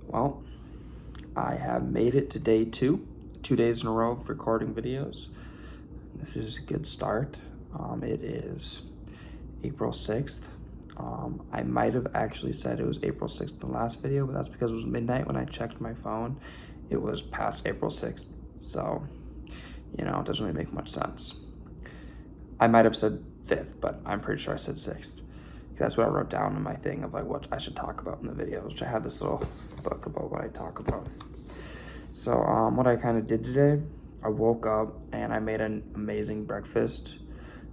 Well, I have made it to day 2 days in a row of recording videos. This is a good start. It is April 6th. I might have actually said it was April 6th in the last video, but that's because it was midnight when I checked my phone. It was past April 6th, so, it doesn't really make much sense. I might have said 5th, but I'm pretty sure I said 6th. That's what I wrote down in my thing of like what I should talk about in the videos, which I have this little book about what I talk about. So what I kind of did today, I woke up and I made an amazing breakfast.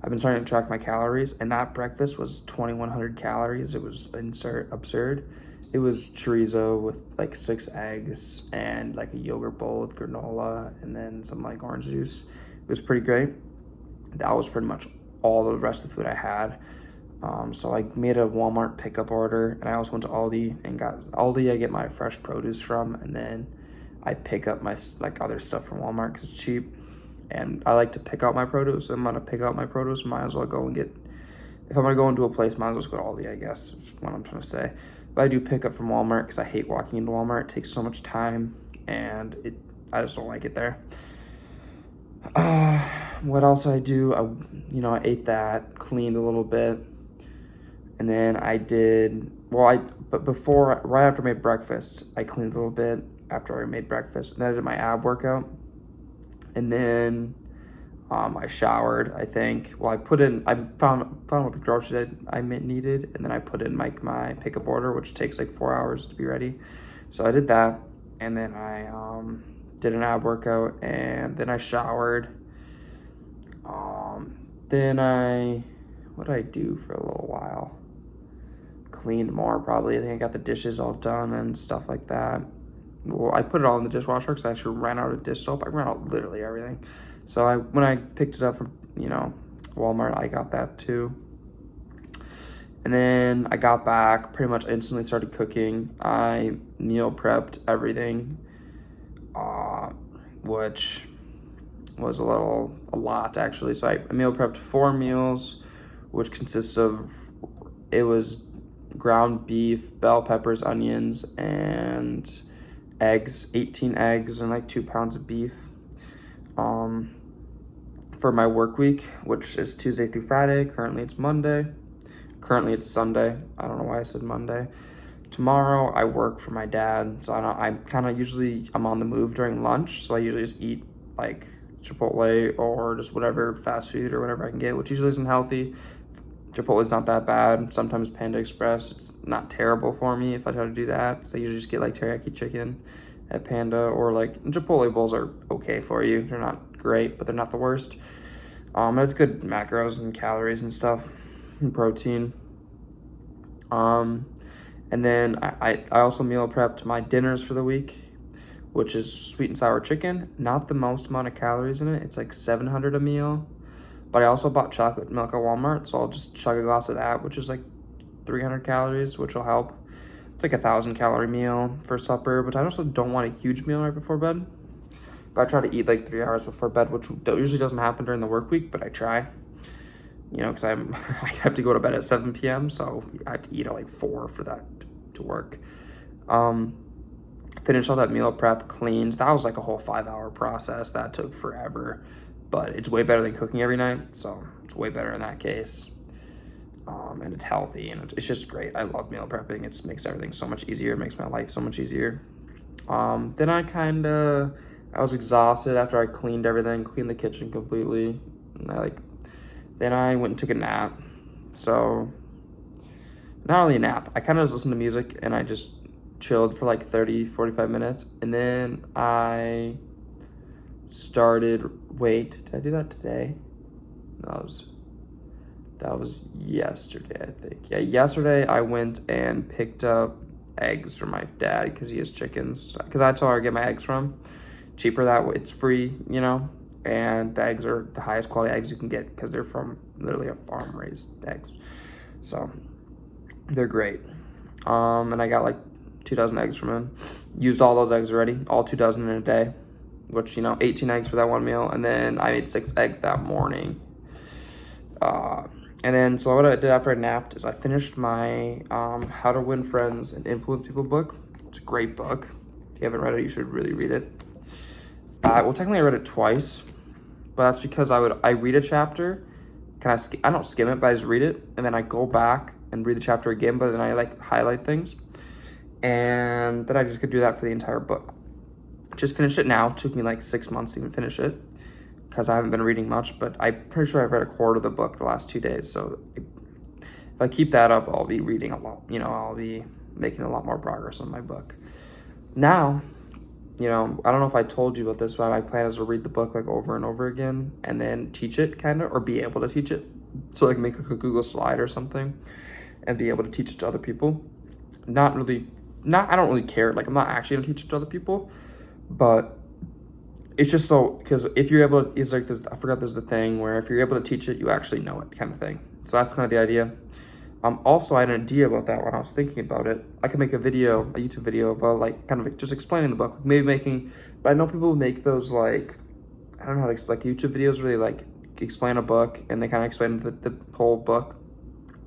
I've been starting to track my calories, and that breakfast was 2,100 calories. It was absurd. It was chorizo with like 6 eggs and like a yogurt bowl with granola and then some like orange juice. It was pretty great. That was pretty much all the rest of the food I had. So I made a Walmart pickup order, and I also went to Aldi and got Aldi. I get my fresh produce from, and then I pick up my like other stuff from Walmart because it's cheap. And I like to pick out my produce. I'm gonna pick out my produce. Might as well go and get. If I'm gonna go into a place, might as well just go to Aldi. I guess is what I'm trying to say. But I do pick up from Walmart because I hate walking into Walmart. It takes so much time, and I just don't like it there. What else I do? I ate that, cleaned a little bit. And then right after I made breakfast, I cleaned a little bit after I made breakfast. And then I did my ab workout. And then I showered, I think. Well, I found what the groceries I needed. And then I put in my pickup order, which takes like 4 hours to be ready. So I did that. And then I did an ab workout. And then I showered. What did I do for a little while? Cleaned more probably. I think I got the dishes all done and stuff like that. Well, I put it all in the dishwasher because I actually ran out of dish soap. I ran out literally everything. So when I picked it up from Walmart, I got that too. And then I got back, pretty much instantly started cooking. I meal prepped everything, which was a lot actually. So I meal prepped 4 meals, which consists of, it was ground beef, bell peppers, onions, and eggs, 18 eggs and like 2 pounds of beef. For my work week, which is Tuesday through Friday. Currently it's Monday. Currently it's Sunday. I don't know why I said Monday. Tomorrow I work for my dad, so I'm on the move during lunch, so I usually just eat like Chipotle or just whatever fast food or whatever I can get, which usually isn't healthy. Chipotle's not that bad. Sometimes Panda Express, it's not terrible for me if I try to do that. So I usually just get like teriyaki chicken at Panda, or like Chipotle bowls are okay for you. They're not great, but they're not the worst. It's good macros and calories and stuff and protein. And then I also meal prepped my dinners for the week, which is sweet and sour chicken. Not the most amount of calories in it. It's like 700 a meal. But I also bought chocolate milk at Walmart, so I'll just chug a glass of that, which is like 300 calories, which will help. It's like 1,000-calorie meal for supper, but I also don't want a huge meal right before bed. But I try to eat like 3 hours before bed, which usually doesn't happen during the work week, but I try. Because I have to go to bed at 7 p.m., so I have to eat at like 4 for that to work. Finished all that meal prep, cleaned. That was like a whole 5-hour process. That took forever. But it's way better than cooking every night, so it's way better in that case. And it's healthy, and it's just great. I love meal prepping. It makes everything so much easier. It makes my life so much easier. Then I was exhausted after I cleaned everything, cleaned the kitchen completely. And then I went and took a nap. So, not really a nap. I kind of just listened to music, and I just chilled for like 30, 45 minutes. And then I wait, did I do that today? That was yesterday, I think. Yeah, yesterday I went and picked up eggs for my dad because he has chickens. Because that's where I get my eggs from. Cheaper that way, it's free, and the eggs are the highest quality eggs you can get because they're from literally a farm raised eggs. So they're great. And I got like 2 dozen eggs from him. Used all those eggs already, all 2 dozen in a day, which, 18 eggs for that one meal. And then I made 6 eggs that morning. And then, so what I did after I napped is I finished my How to Win Friends and Influence People book. It's a great book. If you haven't read it, you should really read it. Well, technically I read it twice, but that's because I read a chapter, I don't skim it, but I just read it, and then I go back and read the chapter again, but then I like highlight things, and then I just could do that for the entire book. Just finished it now. It took me like 6 months to even finish it because I haven't been reading much, but I'm pretty sure I've read a quarter of the book the last 2 days. So if I keep that up, I'll be reading a lot. I'll be making a lot more progress on my book. Now, I don't know if I told you about this, but my plan is to read the book like over and over again and then teach it kind of, or be able to teach it. So like make like a Google slide or something and be able to teach it to other people. I don't really care. Like I'm not actually gonna teach it to other people, but it's just so, because if you're able to, I forgot there's the thing where if you're able to teach it, you actually know it kind of thing. So that's kind of the idea. Also, I had an idea about that when I was thinking about it. I could make a YouTube video about like kind of like just explaining the book, but I know people make those like, I don't know how to explain, like YouTube videos where they like explain a book and they kind of explain the whole book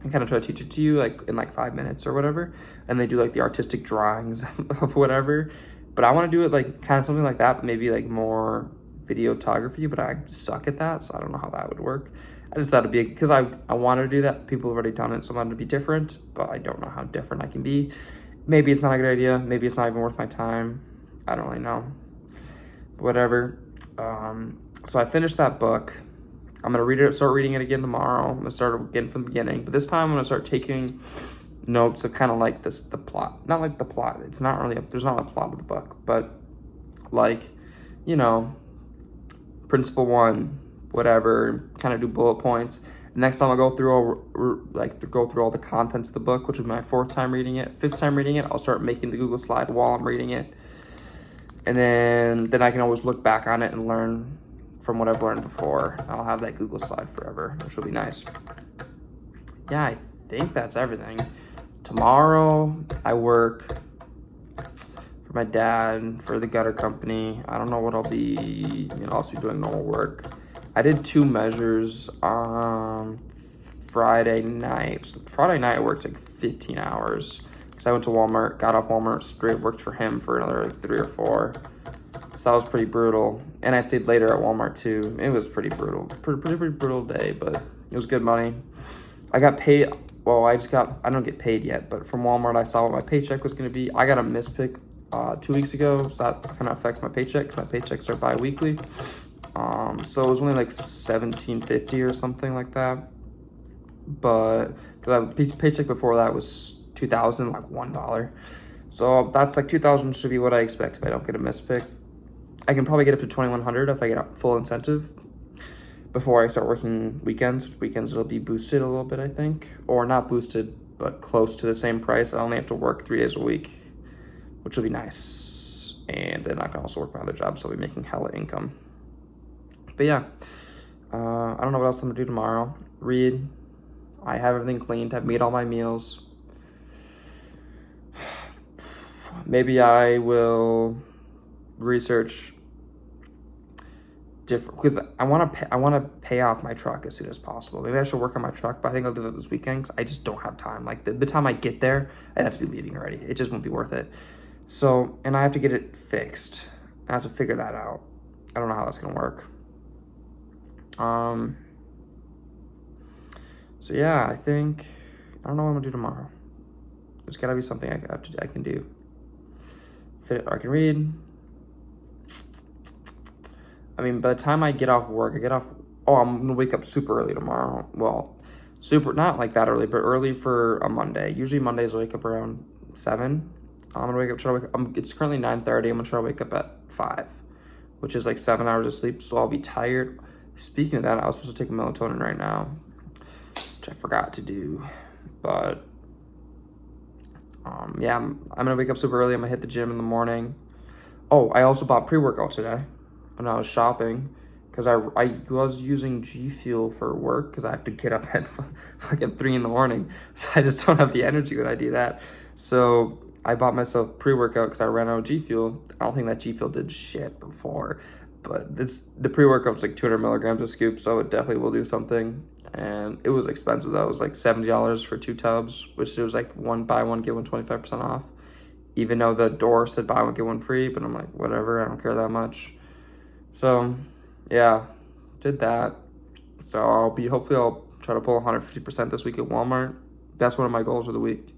and kind of try to teach it to you like in like 5 minutes or whatever. And they do like the artistic drawings of whatever. But I want to do it like kind of something like that, maybe like more videography, but I suck at that, so I don't know how that would work. I just thought it'd be, because I wanted to do that. People have already done it, so I wanted to be different, but I don't know how different I can be. Maybe it's not a good idea. Maybe it's not even worth my time. I don't really know. Whatever. So I finished that book. I'm going to start reading it again tomorrow. I'm going to start again from the beginning, but this time I'm going to start taking notes of kind of like the plot. Not like the plot. It's not really, there's not a plot of the book, but like, principle 1, whatever, kind of do bullet points. Next time I'll go through all the contents of the book, which is my 4th time reading it. 5th time reading it, I'll start making the Google slide while I'm reading it. And then I can always look back on it and learn from what I've learned before. I'll have that Google slide forever, which will be nice. Yeah, I think that's everything. Tomorrow, I work for my dad for the gutter company. I don't know what I'll be, I'll be doing normal work. I did 2 measures on Friday night. So Friday night I worked like 15 hours because I went to Walmart, got off Walmart, straight worked for him for another like 3 or 4. So that was pretty brutal. And I stayed later at Walmart too. It was pretty brutal, pretty brutal day, but it was good money. I got paid. Well, I don't get paid yet, but from Walmart, I saw what my paycheck was going to be. I got a mispick 2 weeks ago, so that kind of affects my paycheck, because my paychecks are bi-weekly. So it was only like $17.50 or something like that. But because the paycheck before that was $2,000, like $1. So that's like $2,000 should be what I expect if I don't get a mispick. I can probably get up to $2,100 if I get a full incentive before I start working weekends. Which weekends it'll be boosted a little bit, I think, or not boosted, but close to the same price. I only have to work 3 days a week, which will be nice. And then I can also work my other job, so I'll be making hella income. But yeah, I don't know what else I'm gonna do tomorrow. Read. I have everything cleaned. I've made all my meals. Maybe I will research different, because I want to pay off my truck as soon as possible. Maybe I should work on my truck, but I think I'll do that this weekend because I just don't have time. Like the time I get there, I'd have to be leaving already. It just won't be worth it. So, and I have to get it fixed. I have to figure that out. I don't know how that's gonna work. So yeah, I don't know what I'm gonna do tomorrow. There's gotta be something I can do. I can read. I mean, by the time I get off work, I'm gonna wake up super early tomorrow. Well, not like that early, but early for a Monday. Usually Mondays I wake up around 7. I'm gonna wake up, it's currently 9:30. I'm gonna try to wake up at 5, which is like 7 hours of sleep, so I'll be tired. Speaking of that, I was supposed to take a melatonin right now, which I forgot to do, but yeah, I'm gonna wake up super early. I'm gonna hit the gym in the morning. Oh, I also bought pre-workout today when I was shopping, because I was using G Fuel for work because I have to get up at fucking 3 in the morning, so I just don't have the energy when I do that. So I bought myself pre-workout because I ran out of G Fuel. I don't think that G Fuel did shit before, but the pre-workout's like 200 milligrams a scoop, so it definitely will do something. And it was expensive though. It was like $70 for 2 tubs, which it was like 1 buy 1 get 1 25% off. even though the door said buy one, get one free, but I'm like, whatever, I don't care that much. So yeah, did that. So hopefully I'll try to pull 150% this week at Walmart. That's one of my goals for the week.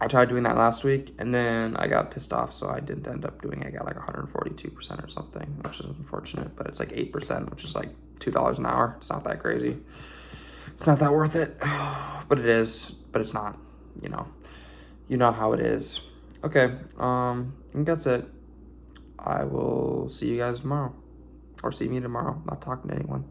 I tried doing that last week and then I got pissed off, so I didn't end up doing it. I got like 142% or something, which is unfortunate, but it's like 8%, which is like $2 an hour. It's not that crazy. It's not that worth it, but it is, but it's not, you know how it is. Okay, I think that's it. I will see you guys tomorrow, or see me tomorrow. I'm not talking to anyone.